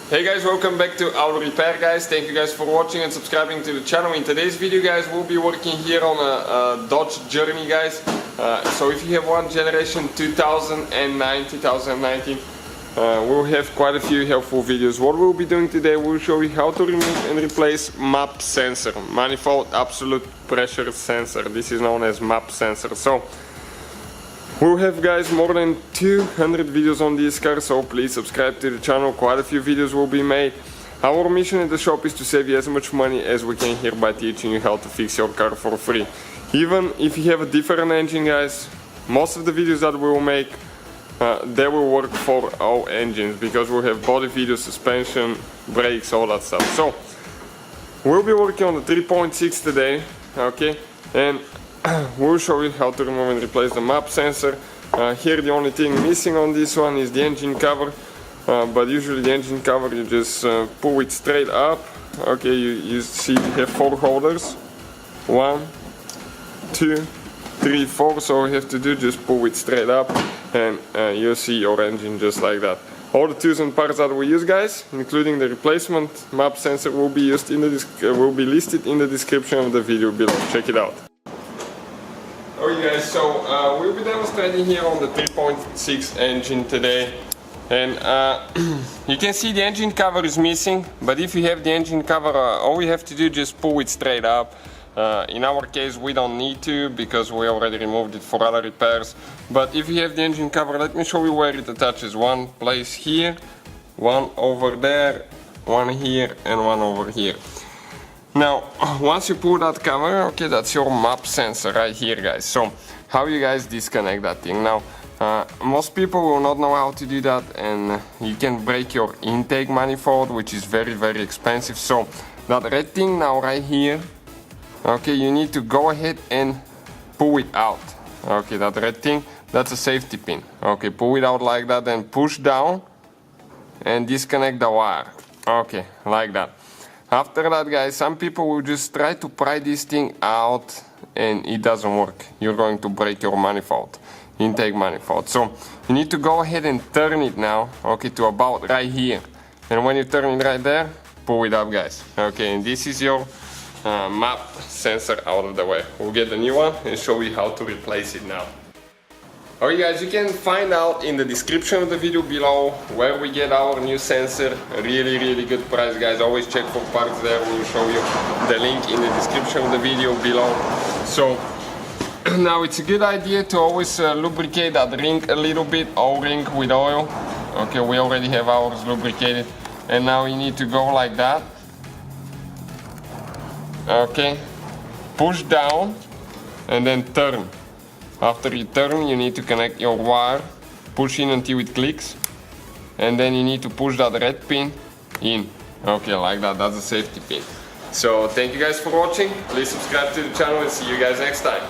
Hey guys, welcome back to Auto Repair guys. Thank you guys for watching and subscribing to the channel. In today's video guys, we'll be working here on a Dodge Journey guys. So if you have one generation 2019, we'll have quite a few helpful videos. What we'll be doing today, we'll show you how to remove and replace MAP sensor, manifold absolute pressure sensor. This is known as MAP sensor. So we'll have guys more than 200 videos on this car, so please subscribe to the channel. Quite a few videos will be made. Our mission in the shop is to save you as much money as we can here by teaching you how to fix your car for free. Even if you have a different engine guys, most of the videos that we will make, they will work for all engines, because we'll have body video, suspension, brakes, all that stuff. So we'll be working on the 3.6 today, okay, and we'll show you how to remove and replace the MAP sensor. Here the only thing missing on this one is the engine cover, but usually the engine cover you just pull it straight up. Okay, you see you have 4 holders, 1, 2, 3, 4, so all you have to do just pull it straight up and you'll see your engine just like that. All the tools and parts that we use guys, including the replacement MAP sensor, will be listed in the description of the video below. Check it out. Okay guys, so we'll be demonstrating here on the 3.6 engine today, and you can see the engine cover is missing, but if you have the engine cover, all you have to do is just pull it straight up. In our case we don't need to, because we already removed it for other repairs, but if you have the engine cover, let me show you where it attaches. One place here, one over there, one here and one over here. Now, once you pull that cover, okay, that's your MAP sensor right here guys. So, how you guys disconnect that thing? Now, most people will not know how to do that, and you can break your intake manifold, which is very, very expensive. So, that red thing now right here, okay, you need to go ahead and pull it out. Okay, that red thing, that's a safety pin. Okay, pull it out like that and push down and disconnect the wire. Okay, like that. After that guys, some people will just try to pry this thing out and it doesn't work. You're going to break your manifold, intake manifold. So you need to go ahead and turn it now, okay, to about right here. And when you turn it right there, pull it up guys. Okay, and this is your MAP sensor out of the way. We'll get the new one and show you how to replace it now. Alright guys, you can find out in the description of the video below where we get our new sensor. Really good price guys, always check for parts there. We'll show you the link in the description of the video below. So now it's a good idea to always lubricate that ring a little bit, O-ring with oil. Okay, we already have ours lubricated, and now you need to go like that. Okay, push down and then turn. After you turn, you need to connect your wire, push in until it clicks, and then you need to push that red pin in. Okay, like that, that's a safety pin. So thank you guys for watching, please subscribe to the channel and see you guys next time.